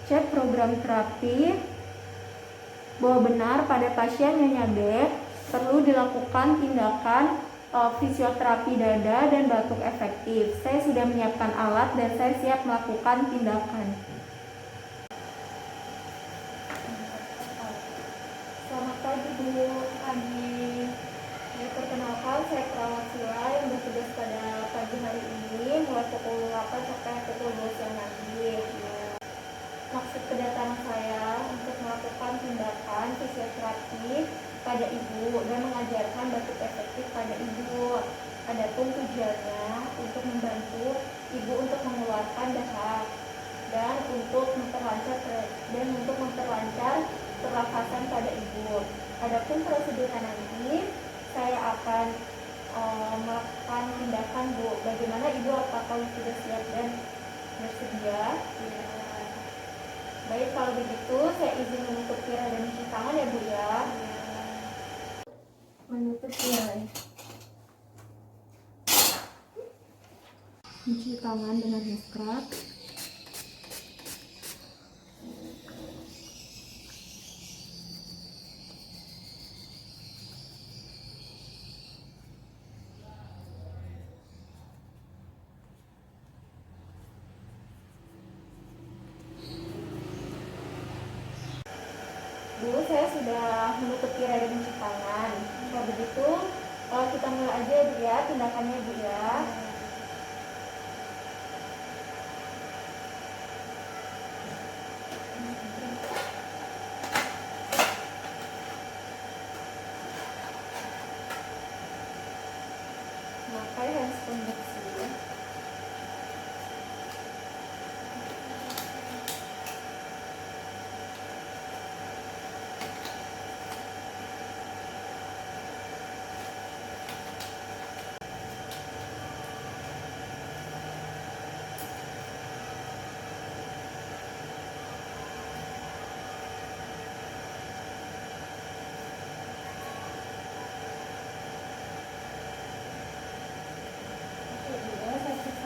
cek program terapi bahwa benar pada pasien Nyonya B perlu dilakukan tindakan fisioterapi dada dan batuk efektif. Saya sudah menyiapkan alat dan saya siap melakukan tindakan. Selamat pagi Bu. Pagi. Ya, perkenalkan, saya perawat Sila yang bertugas pada pagi hari ini mulai pukul 8 sampai pukul 2 siang nanti. Maksud kedatangan saya untuk melakukan tindakan fisioterapi pada ibu dan mengajarkan batuk efektif pada ibu. Adapun tujuannya untuk membantu ibu untuk mengeluarkan dahak dan untuk memperlancar pernafasan pada ibu. Adapun prosedurnya nanti saya akan melakukan tindakan Bu. Bagaimana ibu, apakah sudah siap dan bersedia? Ya. Baik, kalau begitu saya izin menutup tirai dan mencuci tangan ya Bu ya. Menutup tirai. Mencuci tangan dengan hand scrub. Bu, saya sudah menutup tirai dan mencuci tangan. Kalau begitu, kita mulai aja Bu ya, tindakannya Bu ya. Pakai handphone bersih.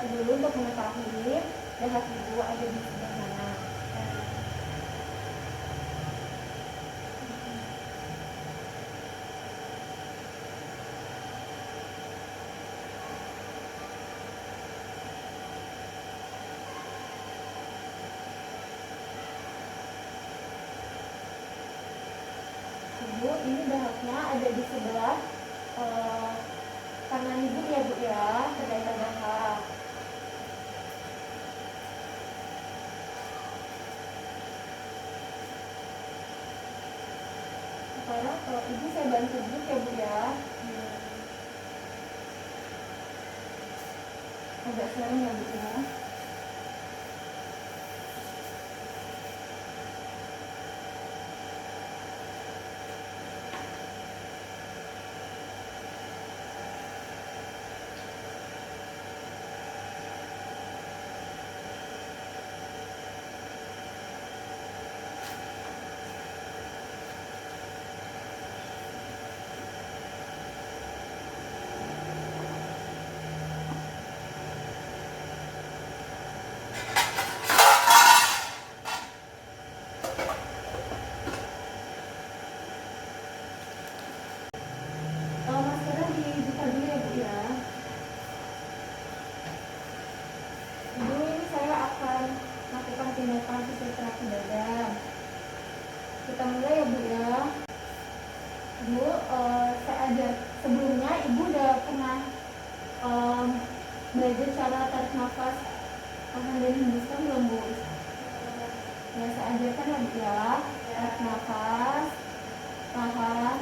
Dulu untuk mengetahui dahak ibu ada di sebelah mana. Ibu, ini dahaknya ada di sebelah kanan ibu ya Bu ya, terdapat dahak. Sekarang ibu saya bantu duduk ya Bu ya. Agak serem ya Bu ya. Maskernya dibuka dulu ya Bu ya. Ibu, ini saya akan melakukan tindakan fisioterapi dada. Kita mulai ya Bu ya. Bu, saya ajar sebelumnya Ibu udah pernah belajar cara tarik nafas tahan dan hembuskan belum Bu? Ya, saya ajarkan ya Bu ya. Tarik nafas, tahan,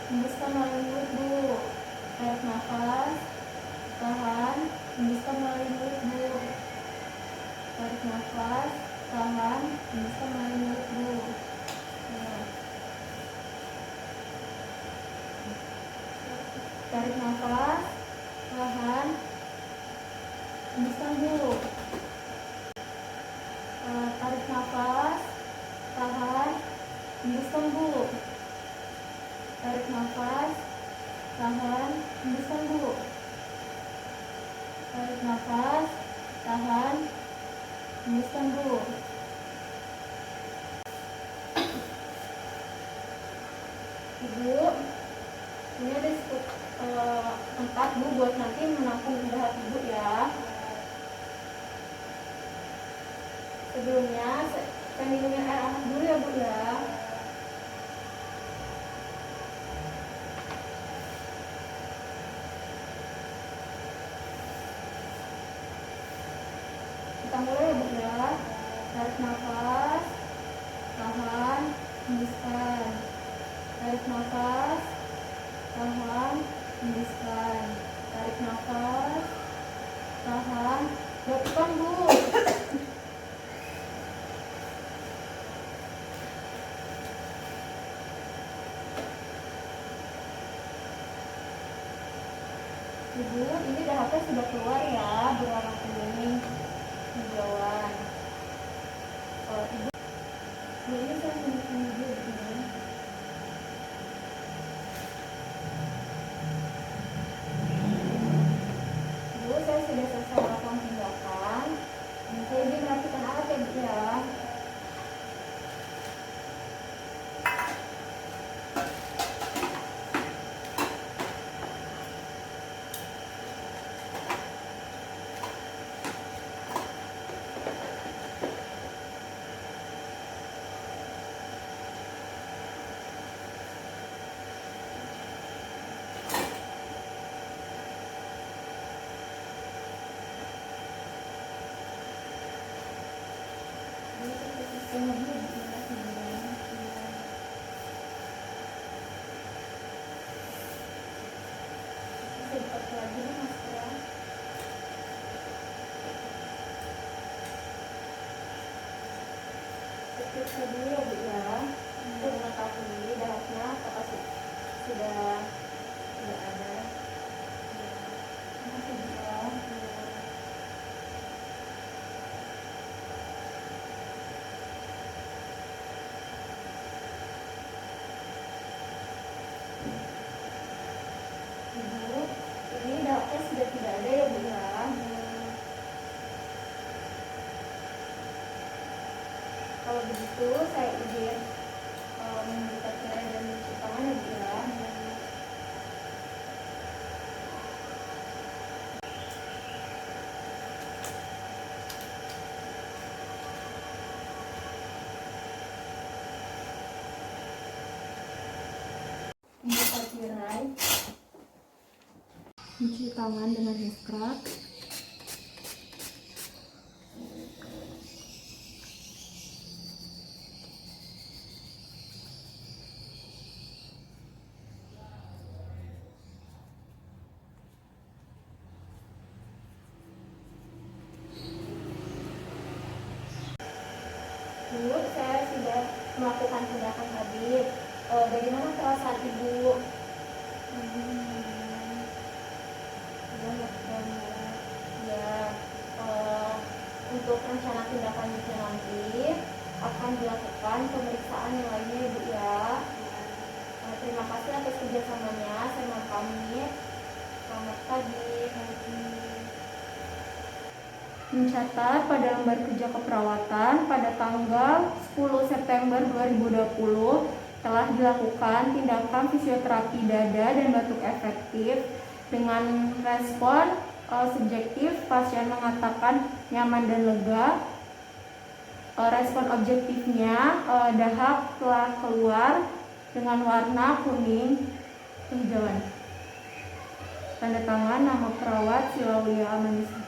hembuskan melalui mulut Bu. Tarik nafas, tahan, hembuskan melalui mulut Bu. Tarik nafas, tahan, hembuskan melalui mulut Bu. Tarik nafas, tahan, hembuskan Bu. Tarik nafas, tahan, hembuskan Bu. Tarik nafas, tahan, hembuskan Bu. Tarik nafas, tahan, hembuskan Bu. Ibu, ini ada tempat Bu buat nanti menampung dahak Ibu ya. Sebelumnya saya minumin air hangat dulu ya Bu ya. Kita mulai ya Bu ya. Tarik nafas, tahan, hembuskan. Tarik nafas, tahan, hembuskan. Tarik nafas, tahan. Lakukan Bu. Ibu, ini dahaknya sudah keluar ya, berwarna kuning hijauan. Ibu, ini saya menunjukkan dulu begini. Ibu, saya sudah selesai melakukan tindakan. Dan saya ingin merapikan alat ya Bu ya. Periksa dulu ya Bu ya, untuk mengetahui dahaknya apakah sudah ada. Masih bisa. Ibu, ini dahaknya sudah tidak ada ya Bu ya. Kalau begitu saya izin membuka tirai dan mencuci tangan ya Bu ya. Membuka tirai, mencuci tangan dengan hand scrub. Bu, saya sudah melakukan tindakan tadi. Bagaimana perasaan Ibu? Ya, untuk rencana tindak lanjutnya nanti akan dilakukan pemeriksaan yang lainnya Ibu ya. Terima kasih atas kerjasamanya. Saya mau pamit. Selamat pagi. Mencatat pada lembar kerja keperawatan pada tanggal 10 September 2020 telah dilakukan tindakan fisioterapi dada dan batuk efektif dengan respon subjektif pasien mengatakan nyaman dan lega. Respon objektifnya dahak telah keluar dengan warna kuning kehijauan. Tanda tangan nama perawat Silaulia Amanis.